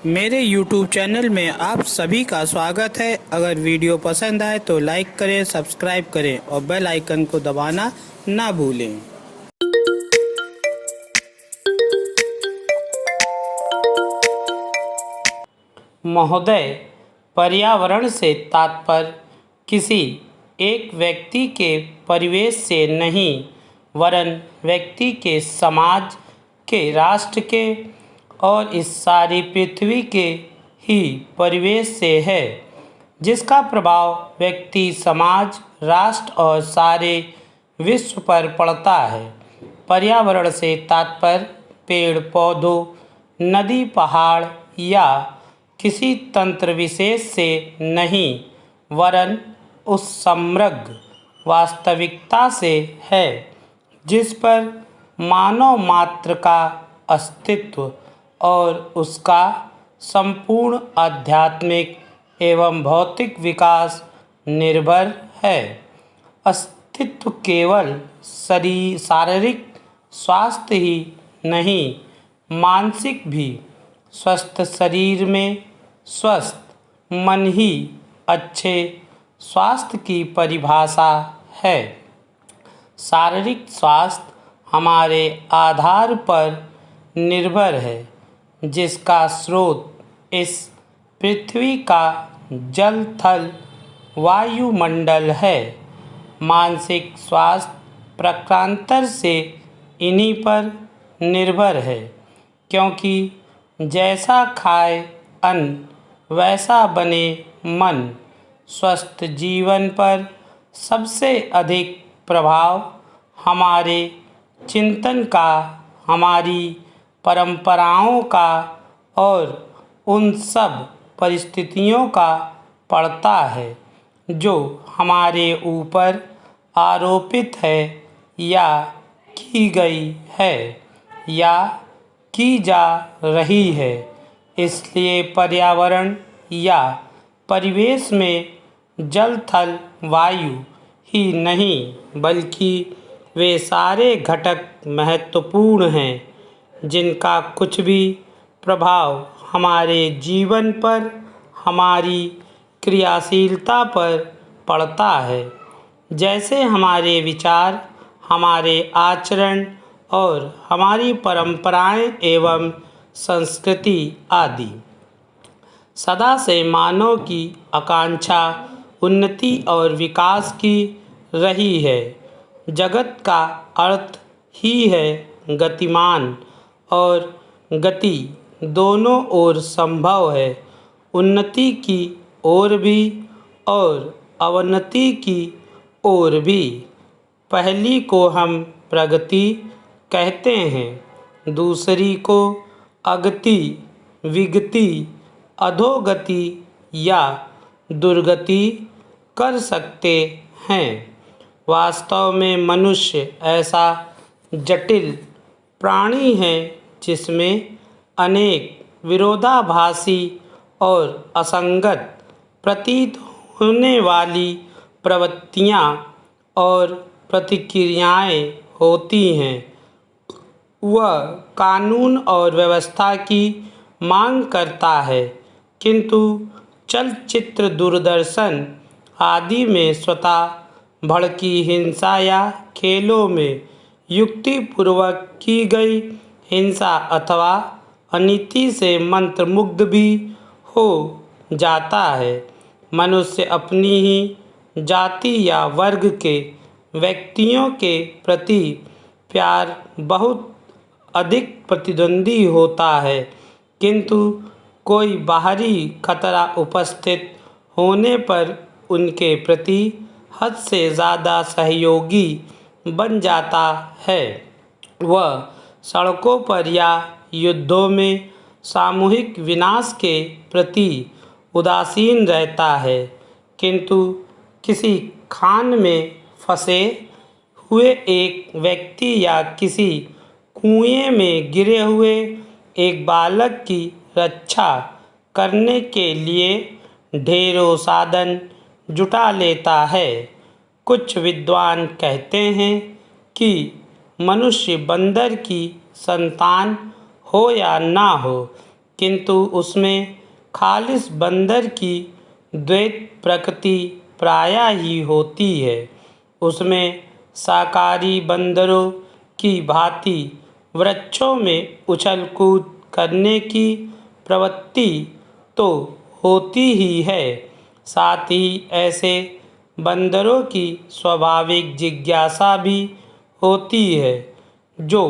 मेरे YouTube channel में आप सभी का स्वागत है। अगर वीडियो पसंद आए तो लाइक करें, सब्सक्राइब करें और बेल आइकन को दबाना ना भूलें। महोदय, पर्यावरण से तात्पर्य किसी एक व्यक्ति के परिवेश से नहीं, वरन व्यक्ति के, समाज के, राष्ट्र के और इस सारी पृथ्वी के ही परिवेश से है, जिसका प्रभाव व्यक्ति, समाज, राष्ट्र और सारे विश्व पर पड़ता है। पर्यावरण से तात्पर्य पेड़ पौधों, नदी, पहाड़ या किसी तंत्र विशेष से नहीं, वरन उस समग्र वास्तविकता से है जिस पर मानव मात्र का अस्तित्व और उसका संपूर्ण आध्यात्मिक एवं भौतिक विकास निर्भर है। अस्तित्व केवल शारीरिक स्वास्थ्य ही नहीं, मानसिक भी। स्वस्थ शरीर में स्वस्थ मन ही अच्छे स्वास्थ्य की परिभाषा है। शारीरिक स्वास्थ्य हमारे आधार पर निर्भर है, जिसका स्रोत इस पृथ्वी का जल, थल, वायुमंडल है। मानसिक स्वास्थ्य प्रकारांतर से इन्हीं पर निर्भर है, क्योंकि जैसा खाए अन्न वैसा बने मन। स्वस्थ जीवन पर सबसे अधिक प्रभाव हमारे चिंतन का, हमारी परंपराओं का और उन सब परिस्थितियों का पड़ता है जो हमारे ऊपर आरोपित है या की गई है या की जा रही है। इसलिए पर्यावरण या परिवेश में जल, थल, वायु ही नहीं, बल्कि वे सारे घटक महत्वपूर्ण हैं जिनका कुछ भी प्रभाव हमारे जीवन पर, हमारी क्रियाशीलता पर पड़ता है, जैसे हमारे विचार, हमारे आचरण और हमारी परंपराएं एवं संस्कृति आदि। सदा से मानव की आकांक्षा उन्नति और विकास की रही है। जगत का अर्थ ही है गतिमान, और गति दोनों ओर संभव है, उन्नति की ओर भी और अवनति की ओर भी। पहली को हम प्रगति कहते हैं, दूसरी को अगति, विगति, अधोगति या दुर्गति कर सकते हैं। वास्तव में मनुष्य ऐसा जटिल प्राणी है जिसमें अनेक विरोधाभासी और असंगत प्रतीत होने वाली प्रवृत्तियाँ और प्रतिक्रियाएं होती हैं। वह कानून और व्यवस्था की मांग करता है, किंतु चलचित्र, दूरदर्शन आदि में स्वतः भड़की हिंसा या खेलों में युक्तिपूर्वक की गई हिंसा अथवा अनीति से मंत्रमुग्ध भी हो जाता है। मनुष्य अपनी ही जाति या वर्ग के व्यक्तियों के प्रति प्यार बहुत अधिक प्रतिद्वंदी होता है, किंतु कोई बाहरी खतरा उपस्थित होने पर उनके प्रति हद से ज़्यादा सहयोगी बन जाता है। वह सड़कों पर या युद्धों में सामूहिक विनाश के प्रति उदासीन रहता है, किंतु किसी खान में फंसे हुए एक व्यक्ति या किसी कुएं में गिरे हुए एक बालक की रक्षा करने के लिए ढेरों साधन जुटा लेता है। कुछ विद्वान कहते हैं कि मनुष्य बंदर की संतान हो या ना हो, किंतु उसमें खालिस बंदर की द्वैत प्रकृति प्रायः ही होती है। उसमें शाकाहारी बंदरों की भांति वृक्षों में उछल कूद करने की प्रवृत्ति तो होती ही है, साथ ही ऐसे बंदरों की स्वाभाविक जिज्ञासा भी होती है जो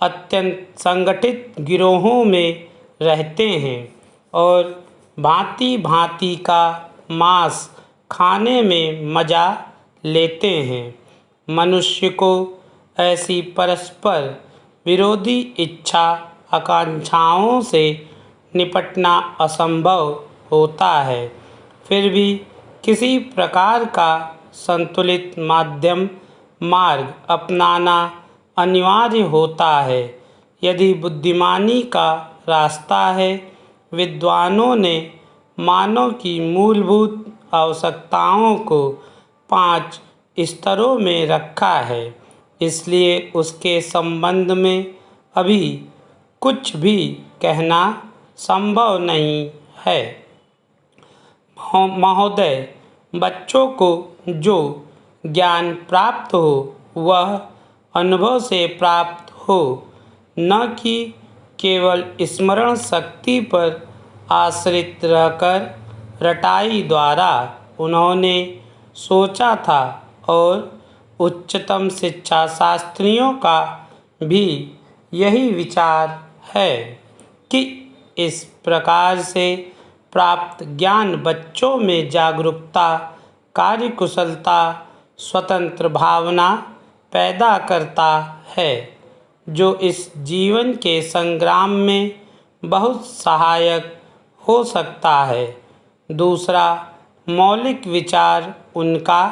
अत्यंत संगठित गिरोहों में रहते हैं और भांति भांति का मांस खाने में मज़ा लेते हैं। मनुष्य को ऐसी परस्पर विरोधी इच्छा आकांक्षाओं से निपटना असंभव होता है, फिर भी किसी प्रकार का संतुलित माध्यम मार्ग अपनाना अनिवार्य होता है। यदि बुद्धिमानी का रास्ता है, विद्वानों ने मानव की मूलभूत आवश्यकताओं को 5 स्तरों में रखा है, इसलिए उसके संबंध में अभी कुछ भी कहना संभव नहीं है। महोदय, बच्चों को जो ज्ञान प्राप्त हो वह अनुभव से प्राप्त हो, न कि केवल स्मरण शक्ति पर आश्रित रहकर रटाई द्वारा। उन्होंने सोचा था और उच्चतम शिक्षा शास्त्रियों का भी यही विचार है कि इस प्रकार से प्राप्त ज्ञान बच्चों में जागरूकता, कार्यकुशलता, स्वतंत्र भावना पैदा करता है, जो इस जीवन के संग्राम में बहुत सहायक हो सकता है। दूसरा मौलिक विचार उनका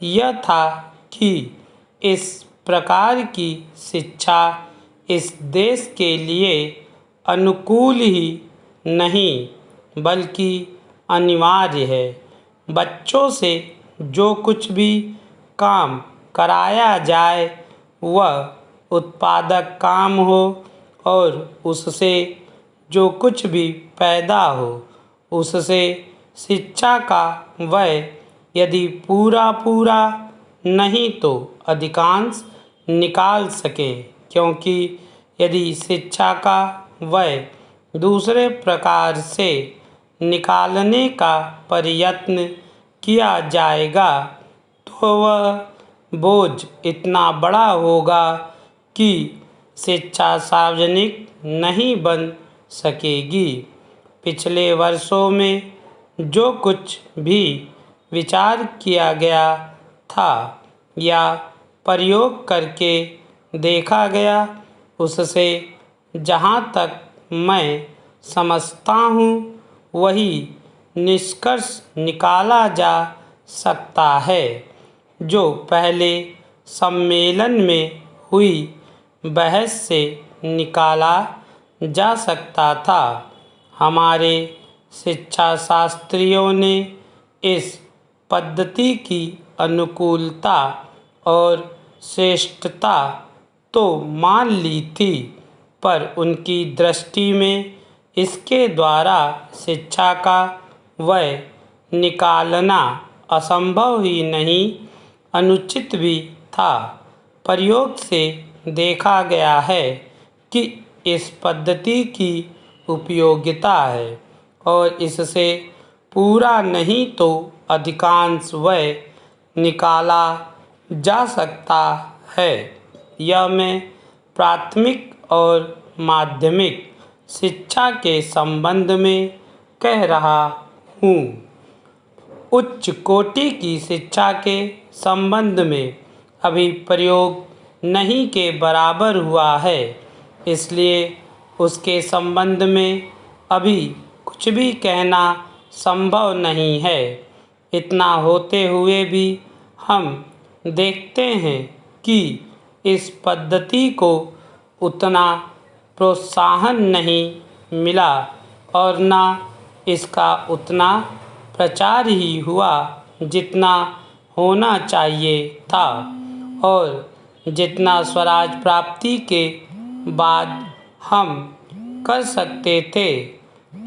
यह था कि इस प्रकार की शिक्षा इस देश के लिए अनुकूल ही नहीं बल्कि अनिवार्य है। बच्चों से जो कुछ भी काम कराया जाए वह उत्पादक काम हो और उससे जो कुछ भी पैदा हो उससे शिक्षा का व्यय यदि पूरा नहीं तो अधिकांश निकाल सकें, क्योंकि यदि शिक्षा का व्यय दूसरे प्रकार से निकालने का प्रयत्न किया जाएगा तो वह बोझ इतना बड़ा होगा कि शिक्षा सार्वजनिक नहीं बन सकेगी। पिछले वर्षों में जो कुछ भी विचार किया गया था या प्रयोग करके देखा गया, उससे जहाँ तक मैं समझता हूँ वही निष्कर्ष निकाला जा सकता है जो पहले सम्मेलन में हुई बहस से निकाला जा सकता था। हमारे शिक्षा शास्त्रियों ने इस पद्धति की अनुकूलता और श्रेष्ठता तो मान ली थी, पर उनकी दृष्टि में इसके द्वारा शिक्षा का व्यय निकालना असंभव ही नहीं, अनुचित भी था। प्रयोग से देखा गया है कि इस पद्धति की उपयोगिता है और इससे पूरा नहीं तो अधिकांश व्यय निकाला जा सकता है। यह मैं प्राथमिक और माध्यमिक शिक्षा के संबंध में कह रहा हूँ। उच्च कोटि की शिक्षा के संबंध में अभी प्रयोग नहीं के बराबर हुआ है, इसलिए उसके संबंध में अभी कुछ भी कहना संभव नहीं है। इतना होते हुए भी हम देखते हैं कि इस पद्धति को उतना प्रोत्साहन नहीं मिला और न इसका उतना प्रचार ही हुआ जितना होना चाहिए था और जितना स्वराज प्राप्ति के बाद हम कर सकते थे।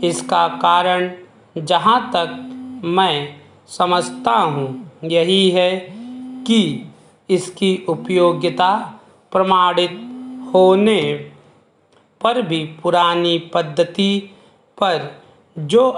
इसका कारण जहाँ तक मैं समझता हूँ यही है कि इसकी उपयोगिता प्रमाणित होने पर भी पुरानी पद्धति पर जो